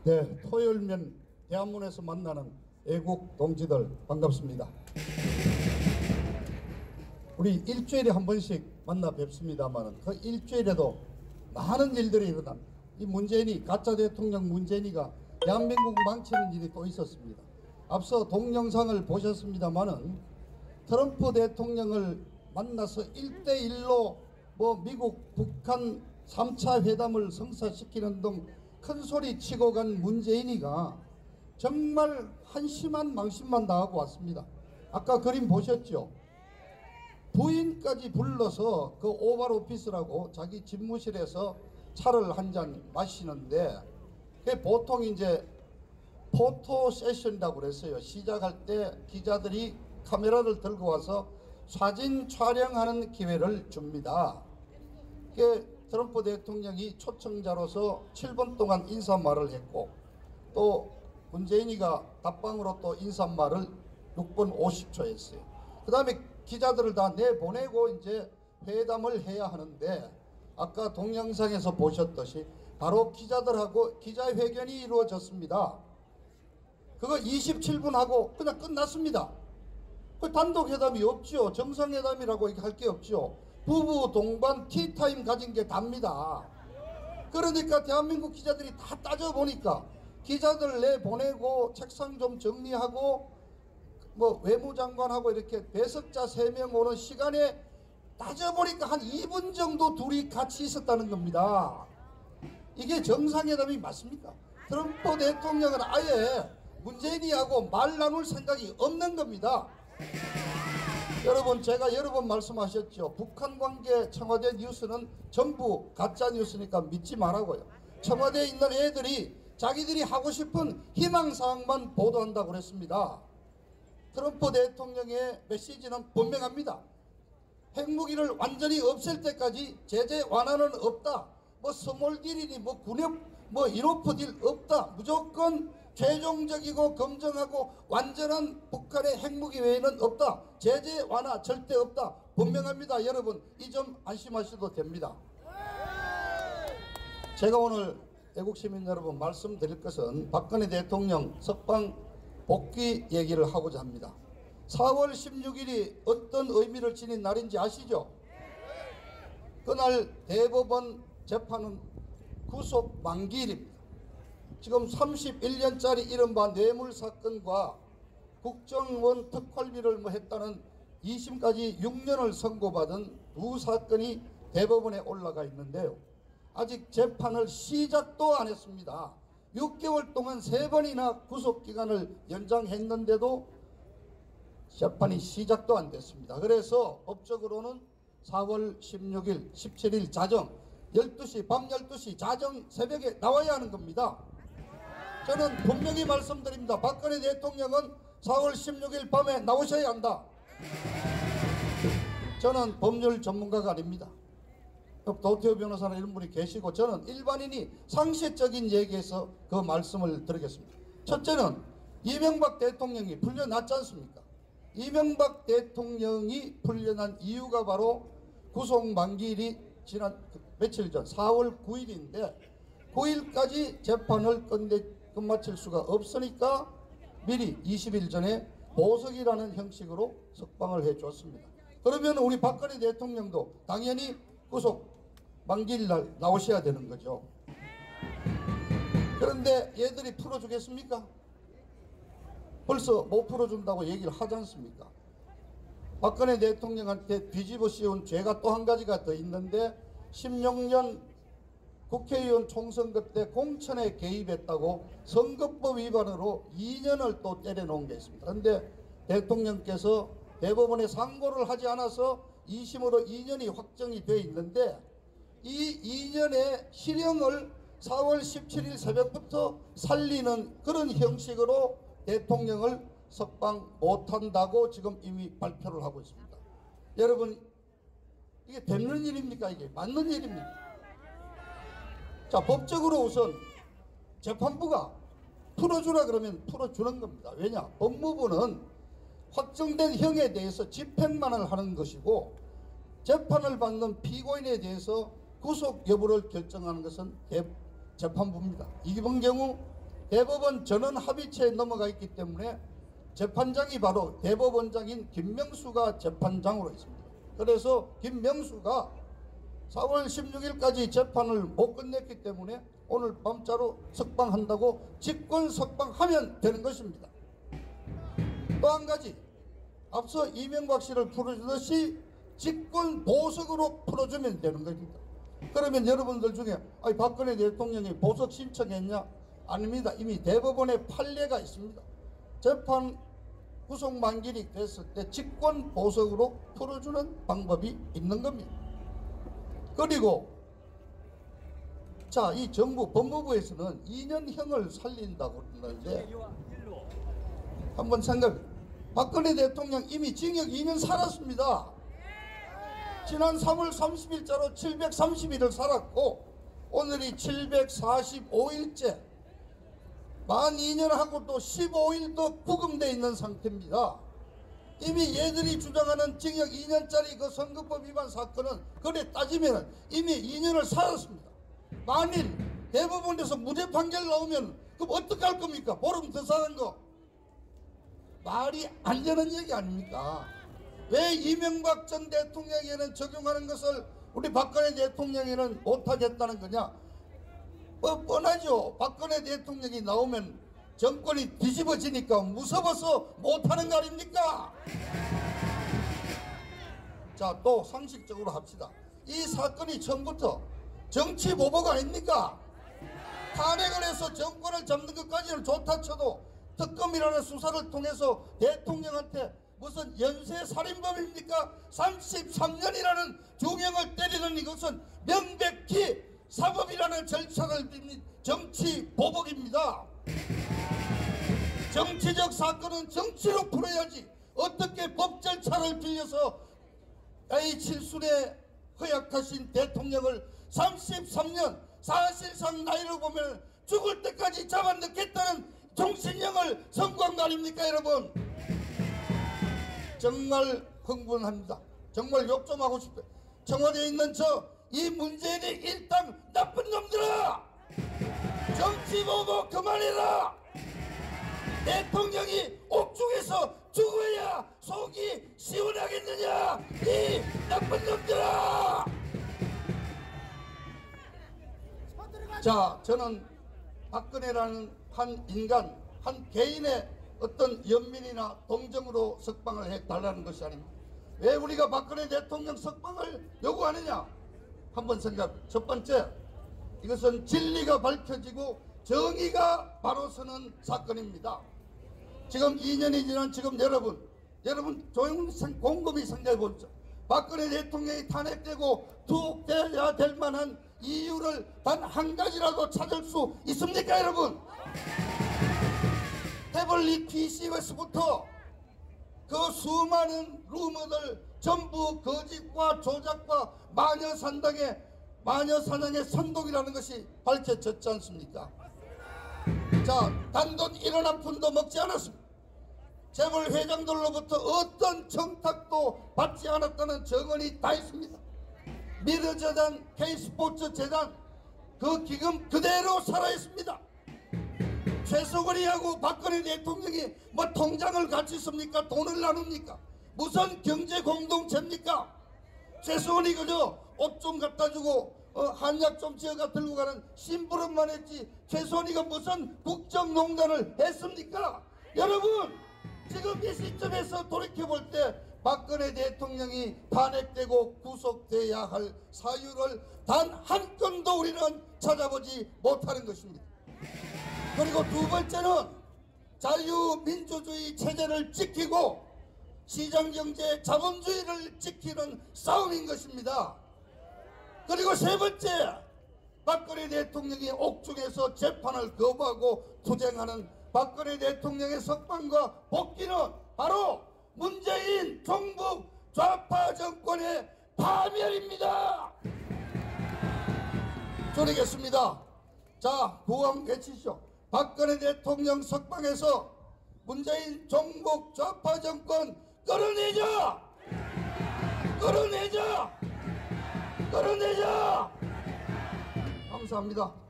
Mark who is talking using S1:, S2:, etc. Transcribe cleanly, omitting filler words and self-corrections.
S1: 네, 토요일면 대한문에서 만나는 애국 동지들 반갑습니다. 우리 일주일에 한 번씩 만나 뵙습니다만 그 일주일에도 많은 일들이 일어납니다. 이 문재인이 가짜 대통령 문재인이가 대한민국 망치는 일이 또 있었습니다. 앞서 동영상을 보셨습니다마는 트럼프 대통령을 만나서 1대1로 미국 북한 3차 회담을 성사시키는 등 큰 소리 치고 간 문재인이가 정말 한심한 망신만 당하고 왔습니다. 아까 그림 보셨죠? 부인까지 불러서 그 오발 오피스라고 자기 집무실에서 차를 한 잔 마시는데 그게 보통 이제 포토 세션이라고 그랬어요. 시작할 때 기자들이 카메라를 들고 와서 사진 촬영하는 기회를 줍니다. 그게 트럼프 대통령이 초청자로서 7분 동안 인사말을 했고 또 문재인이가 답방으로 또 인사말을 6분 50초 했어요. 그 다음에 기자들을 다 내보내고 이제 회담을 해야 하는데 아까 동영상에서 보셨듯이 바로 기자들하고 기자회견이 이루어졌습니다. 그거 27분 하고 그냥 끝났습니다. 그 단독 회담이 없죠. 정상회담이라고 할 게 없죠. 부부 동반 티타임 가진 게 답니다. 그러니까 대한민국 기자들이 다 따져보니까 기자들 내보내고 책상 좀 정리하고 외무장관하고 이렇게 배석자 3명 오는 시간에 따져보니까 한 2분 정도 둘이 같이 있었다는 겁니다. 이게 정상회담이 맞습니까? 트럼프 대통령은 아예 문재인이하고 말 나눌 생각이 없는 겁니다. 여러분, 제가 여러 번 말씀하셨죠. 북한 관계 청와대 뉴스는 전부 가짜 뉴스니까 믿지 말라고요. 청와대에 있는 애들이 자기들이 하고 싶은 희망사항만 보도한다고 그랬습니다. 트럼프 대통령의 메시지는 분명합니다. 핵무기를 완전히 없앨 때까지 제재 완화는 없다. 스몰딜이니 군협 인오프 딜 없다. 무조건 최종적이고 검증하고 완전한 북한의 핵무기 외에는 없다. 제재 완화 절대 없다. 분명합니다. 여러분, 이 점 안심하셔도 됩니다. 제가 오늘 애국시민 여러분 말씀드릴 것은 박근혜 대통령 석방 복귀 얘기를 하고자 합니다. 4월 16일이 어떤 의미를 지닌 날인지 아시죠? 그날 대법원 재판은 구속 만기일입니다. 지금 31년짜리 이른바 뇌물사건과 국정원 특활비를 했다는 2심까지 6년을 선고받은 두 사건이 대법원에 올라가 있는데요. 아직 재판을 시작도 안 했습니다. 6개월 동안 3번이나 구속기간을 연장했는데도 재판이 시작도 안 됐습니다. 그래서 법적으로는 4월 16일, 17일 자정 12시, 밤 12시 자정 새벽에 나와야 하는 겁니다. 저는 분명히 말씀드립니다. 박근혜 대통령은 4월 16일 밤에 나오셔야 한다. 저는 법률 전문가가 아닙니다. 도태우 변호사나 이런 분이 계시고 저는 일반인이 상식적인 얘기에서 그 말씀을 드리겠습니다. 첫째는 이명박 대통령이 풀려났지 않습니까? 이명박 대통령이 풀려난 이유가 바로 구속 만기일이 지난 며칠 전 4월 9일인데 9일까지 재판을 끝마칠 수가 없으니까 미리 20일 전에 보석이라는 형식으로 석방을 해줬습니다. 그러면 우리 박근혜 대통령도 당연히 구속 만기일 날 나오셔야 되는 거죠. 그런데 얘들이 풀어주겠습니까? 벌써 못 풀어준다고 얘기를 하지 않습니까? 박근혜 대통령한테 뒤집어 씌운 죄가 또 한 가지가 더 있는데 16년 국회의원 총선거 때 공천에 개입했다고 선거법 위반으로 2년을 또 때려놓은 게 있습니다. 그런데 대통령께서 대법원에 상고를 하지 않아서 2심으로 2년이 확정이 되어 있는데 이 2년의 실형을 4월 17일 새벽부터 살리는 그런 형식으로 대통령을 석방 못한다고 지금 이미 발표를 하고 있습니다. 여러분, 이게 되는 일입니까? 이게 맞는 일입니까? 자, 법적으로 우선 재판부가 풀어주라 그러면 풀어주는 겁니다. 왜냐? 법무부는 확정된 형에 대해서 집행만을 하는 것이고 재판을 받는 피고인에 대해서 구속 여부를 결정하는 것은 재판부입니다. 이번 경우 대법원 전원 합의체에 넘어가 있기 때문에 재판장이 바로 대법원장인 김명수가 재판장으로 있습니다. 그래서 김명수가 4월 16일까지 재판을 못 끝냈기 때문에 오늘 밤자로 석방한다고 직권 석방하면 되는 것입니다. 또 한 가지, 앞서 이명박 씨를 풀어주듯이 직권 보석으로 풀어주면 되는 겁니다. 그러면 여러분들 중에 박근혜 대통령이 보석 신청했냐? 아닙니다. 이미 대법원에 판례가 있습니다. 재판 구속 만기이 됐을 때 직권 보석으로 풀어주는 방법이 있는 겁니다. 그리고 이 정부 법무부에서는 2년형을 살린다고 그러는데 한번 생각해. 박근혜 대통령 이미 징역 2년 살았습니다. 지난 3월 30일자로 730일을 살았고 오늘이 745일째 만 2년하고 또 15일 더 구금되어 있는 상태입니다. 이미 얘들이 주장하는 징역 2년짜리 그 선거법 위반 사건은 그래 따지면 이미 2년을 살았습니다. 만일 대법원에서 무죄 판결 나오면 그럼 어떻게 할 겁니까? 보름 더 사는 거 말이 안 되는 얘기 아닙니까? 왜 이명박 전 대통령에게는 적용하는 것을 우리 박근혜 대통령에게는 못하겠다는 거냐? 뻔하죠. 박근혜 대통령이 나오면 정권이 뒤집어지니까 무서워서 못하는 거 아닙니까? 자, 또 상식적으로 합시다. 이 사건이 처음부터 정치 보복 아닙니까? 탄핵을 해서 정권을 잡는 것까지는 좋다 쳐도 특검이라는 수사를 통해서 대통령한테 무슨 연쇄살인범입니까? 33년이라는 중형을 때리는 이것은 명백히 사법이라는 절차를 빕니다. 정치 보복입니다. 정치적 사건은 정치로 풀어야지 어떻게 법 절차를 빌려서 칠순에 허약하신 대통령을 33년 사실상 나이로 보면 죽을 때까지 잡아넣겠다는 종신형을 선고한 거 아닙니까 여러분? 정말 흥분합니다. 정말 욕 좀 하고 싶어요. 청와대에 있는 이 문재인이 일당 나쁜 놈들아, 정치보복 그만해라. 대통령이 옥중에서 죽어야 속이 시원하겠느냐, 이 나쁜 놈들아. 자, 저는 박근혜라는 한 인간, 한 개인의 어떤 연민이나 동정으로 석방을 해달라는 것이 아닙니다. 왜 우리가 박근혜 대통령 석방을 요구하느냐? 한번 생각해. 첫 번째, 이것은 진리가 밝혀지고 정의가 바로 서는 사건입니다. 지금 2년이 지난 지금 여러분 조용히 곰곰이 생각해 보십시오. 박근혜 대통령이 탄핵되고 투옥돼야 될 만한 이유를 단 한 가지라도 찾을 수 있습니까 여러분? 태블릿 PC에서부터 그 수많은 루머들 전부 거짓과 조작과 마녀사냥의 선동이라는 것이 밝혀졌지 않습니까? 자, 단돈 1원 한 푼도 먹지 않았습니다. 재벌 회장들로부터 어떤 청탁도 받지 않았다는 증언이 다 있습니다. 미르재단, K스포츠재단 그 기금 그대로 살아있습니다. 최석원이하고 박근혜 대통령이 뭐 통장을 같이 씁니까? 돈을 나눕니까? 무슨 경제 공동체입니까? 최석원이 그저 옷 좀 갖다 주고 한약 좀 지어가 들고 가는 심부름만 했지 최석원이가 무슨 국정농단을 했습니까? 여러분, 지금 이 시점에서 돌이켜볼 때 박근혜 대통령이 탄핵되고 구속돼야 할 사유를 단 한 건도 우리는 찾아보지 못하는 것입니다. 그리고 두 번째는 자유민주주의 체제를 지키고 시장경제 자본주의를 지키는 싸움인 것입니다. 그리고 세 번째, 박근혜 대통령이 옥중에서 재판을 거부하고 투쟁하는 박근혜 대통령의 석방과 복귀는 바로 문재인 종북 좌파 정권의 파멸입니다. 줄이겠습니다. 자, 구원 외치시오. 박근혜 대통령 석방해서 문재인 종북 좌파 정권 끌어내자! 끌어내자! 끌어내자! 감사합니다.